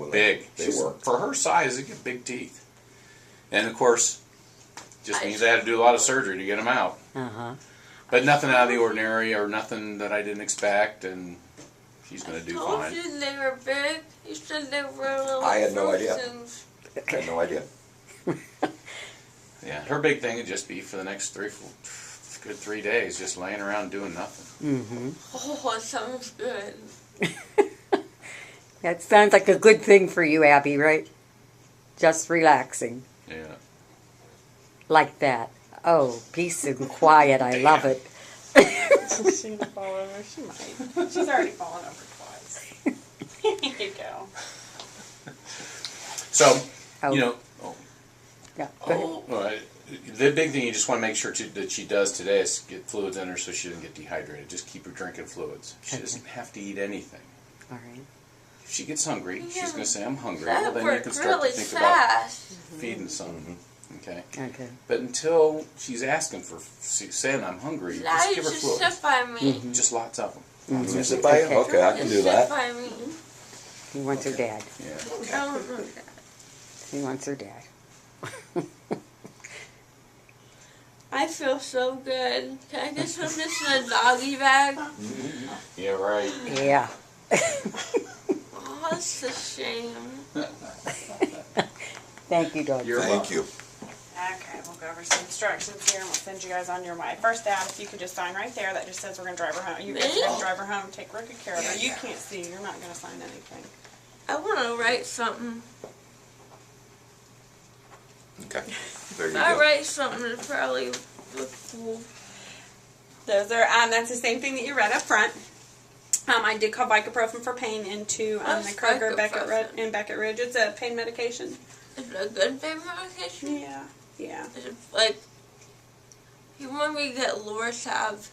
when big. they work. For her size, they get big teeth. And of course, just means I had to do a lot of surgery to get them out. But nothing out of the ordinary or nothing that I didn't expect, and she's going to do fine. You said they were big. You said they were little. I had no idea. Frozen. I had no idea. Yeah, her big thing would just be for the next 3 days, just laying around doing nothing. Oh, that sounds good. That sounds like a good thing for you, Abby, right? Just relaxing. Yeah. Like that. Oh, peace and quiet. I love it. She's gonna fall over. She might. She's already fallen over twice. Here you go. So, Oh. you know, Yeah. Go ahead. well, the big thing you just want to make sure that she does today is get fluids in her so she doesn't get dehydrated. Just keep her drinking fluids. She doesn't have to eat anything. All right. If she gets hungry, she's going to say, I'm hungry. That Well, then you worked can start really to think about fast. feeding some. Okay? Okay. But until she's asking for, saying I'm hungry, Now just you give her should fluids. sit by me. Just lots of them. You sit by you? Okay, I can Just do sit that. by me. He wants her dad. Yeah. Don't do that. He wants her dad. I feel so good. Can I get some of this in a doggy bag? Yeah, right. Yeah. Oh, that's a shame. Thank you, dog. Thank you. Okay, we'll go over some instructions here and we'll send you guys on your way. First out, if you could just sign right there, that just says we're going to drive her home. You guys are going to drive her home and take real good care of her. You can't see, you're not going to sign anything. I want to write something. Okay. There you If I go. write something, it'll probably look cool. Those are, that's the same thing that you read up front. I did call Vicaprofen for pain into the What's Kroger Vicaprofen? in Beckett Ridge. It's a pain medication. Is it a good pain medication? Yeah. Is it like, you want me to get Lortab?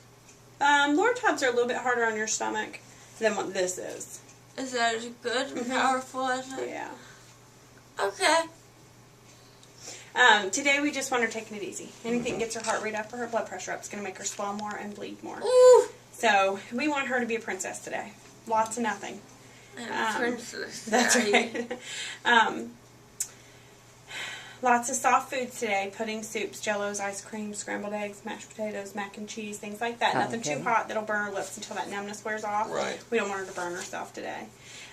Lortabs are a little bit harder on your stomach than what this is. Is that as good and powerful as it? Yeah. Okay. Today we just want her taking it easy. Anything that gets her heart rate up or her blood pressure up is going to make her swell more and bleed more. Ooh. So we want her to be a princess today. Lots of nothing. And princess. That's Diary. right. Lots of soft foods today. Pudding, soups, jellos, ice cream, scrambled eggs, mashed potatoes, mac and cheese, things like that. Nothing Okay. too hot that'll burn her lips until that numbness wears off. Right. We don't want her to burn herself today.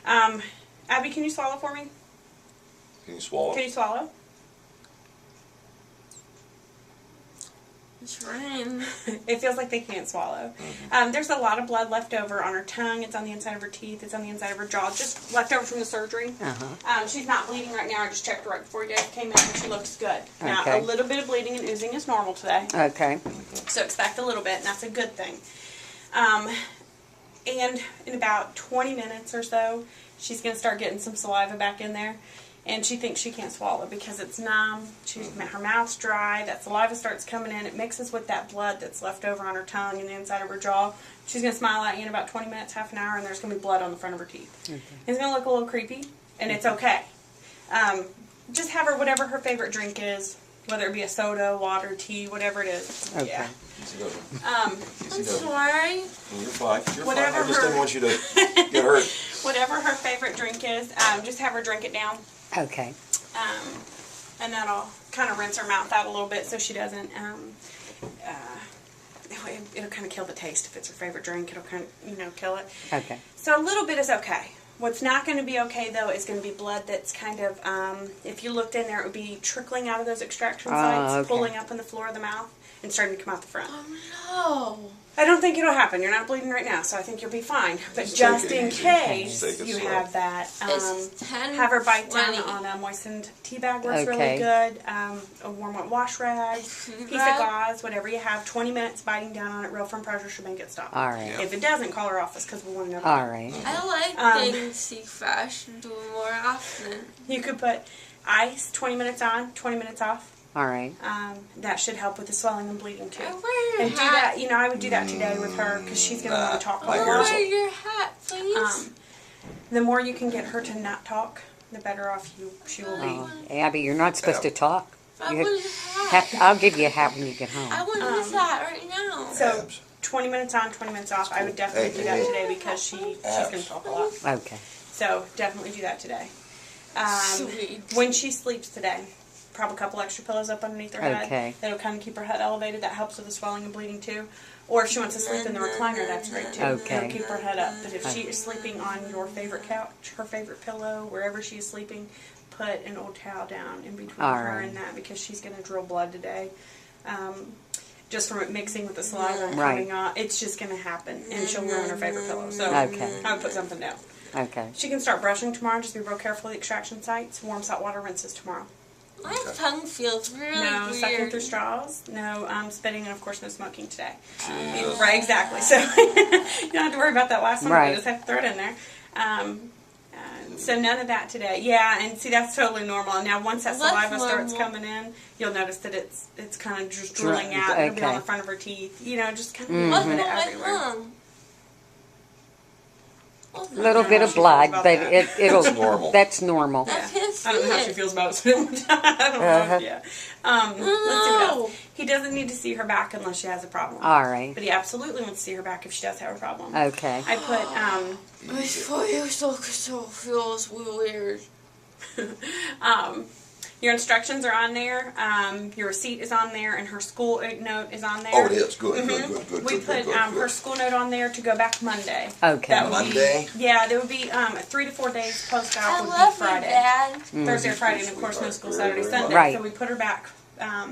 Abby, can you swallow for me? Can you swallow? Can you swallow? It's rain. It feels like they can't swallow. There's a lot of blood left over on her tongue. It's on the inside of her teeth. It's on the inside of her jaw. Just left over from the surgery. She's not bleeding right now. I just checked her right before you guys came in, and she looks good. Now, Okay. a little bit of bleeding and oozing is normal today. Okay. So expect a little bit, and that's a good thing. And in about 20 minutes or so, she's going to start getting some saliva back in there. And she thinks she can't swallow because it's numb. Her mouth's dry. That saliva starts coming in. It mixes with that blood that's left over on her tongue and the inside of her jaw. She's going to smile at you in about 20 minutes, half an hour, and there's going to be blood on the front of her teeth. Okay. It's going to look a little creepy, and it's okay. Just have her whatever her favorite drink is, whether it be a soda, water, tea, whatever it is. Okay. Yeah. Easy go. I'm sorry. You're fine. You're Whatever fine. I just her- didn't want you to get hurt. Whatever her favorite drink is, just have her drink it down. Okay. And that'll kind of rinse her mouth out a little bit so she doesn't, it'll kind of kill the taste. If it's her favorite drink, it'll kind of, kill it. Okay. So a little bit is okay. What's not going to be okay, though, is going to be blood that's kind of, if you looked in there, it would be trickling out of those extraction sites, okay. pulling up in the floor of the mouth, and starting to come out the front. Oh, I don't think it'll happen. You're not bleeding right now, so I think you'll be fine. But Just just take it in easy. case Take it you slow. have that, it's 10, have her bite down 20. on a moistened tea bag works Okay. really good. A warm wet wash rag, piece of gauze, whatever you have. 20 minutes biting down on it, real firm pressure should make it stop. All right. If it doesn't, call our office because we want to know. All right. I like things to fresh and do it more often. You could put ice, 20 minutes on, 20 minutes off. All right. That should help with the swelling and bleeding too. I wear And your do hat. that. I would do that today with her because she's going to want to talk a my lot. ears Wear your hat, please. The more you can get her to not talk, the better off she will be. Oh, Abby, you're not supposed to talk. I You want a hat. I'll give you a hat when you get home. I want this hat right now. So Abs. 20 minutes on, 20 minutes off. I would definitely do that today because she's going to talk a lot. Okay. So definitely do that today. Sweet. When she sleeps today, prop a couple extra pillows up underneath her head. Okay. That'll kind of keep her head elevated. That helps with the swelling and bleeding too. Or if she wants to sleep in the recliner, that's great too. Okay. It'll keep her head up. But if she is sleeping on your favorite couch, her favorite pillow, wherever she is sleeping, put an old towel down in between All her right. and that, because she's going to drill blood today. Just from it mixing with the saliva and Right. coming off, it's just going to happen, and she'll ruin her favorite pillow. So Okay. I would put something down. Okay. She can start brushing tomorrow. Just be real careful of the extraction sites. Warm salt water rinses tomorrow. My tongue feels really No weird. sucking through straws. No spitting, and of course no smoking today. Jesus. Right, exactly. So you don't have to worry about that last one. Right. You just have to throw it in there. So none of that today. Yeah, and see, that's totally normal. And now once that That's saliva starts normal. coming in, you'll notice that it's kind of just drilling out. It'll be on Okay. the front of her teeth. You know, just kind of What's moving on it my everywhere. tongue? What's A little I don't bit know of how she blood, feels about but that. it'll. That's normal. That's normal. I can't see I don't know how she it. feels about it. I don't know. Uh-huh. Yeah. Let's see what else. No. He doesn't need to see her back unless she has a problem. All right. But he absolutely wants to see her back if she does have a problem. Okay. I put My so feels weird. your instructions are on there. Your receipt is on there, and her school note is on there. Oh, it is. Good, good, good, good, We good, put good, good, her good. school note on there to go back Monday. Okay. That would Monday? Be, yeah, there would be 3 to 4 days post I out would be love my Friday. dad. Thursday or Friday, and of course no school Saturday, Very Sunday. Right. So we put her back I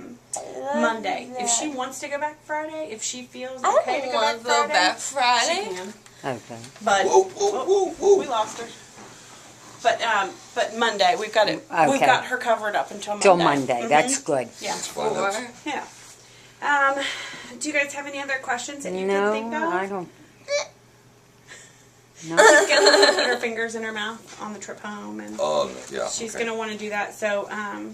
love Monday. that. If she wants to go back Friday, if she feels I okay to don't go want back to go back she Friday. can. Okay. But Whoa, whoa, whoa, whoa. we lost her. But Monday we've got it. We've Okay. got her covered up until Monday. Till Monday. Mhm. That's good. Yeah. That's fine. That's- Yeah. Do you guys have any other questions that you No, can think of? I don't. No. She's gonna put her fingers in her mouth on the trip home, and Yeah. she's okay. gonna want to do that. So,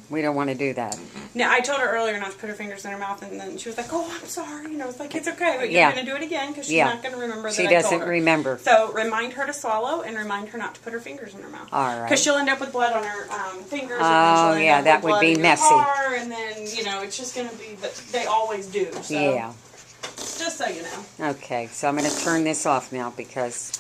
We don't want to do that. no, I told her earlier not to put her fingers in her mouth, and then she was like, "Oh, I'm sorry." You know, it's like it's okay, but you're Yeah. gonna do it again because she's Yeah. not gonna remember that She I told doesn't her. remember. So remind her to swallow, and remind her not to put her fingers in her mouth. All right. Because she'll end up with blood on her fingers. Oh, and then she'll end yeah, up that with would blood be in your messy. car, and then it's just gonna be. But they always do. So Yeah. just so you know. Okay. So I'm going to turn this off now because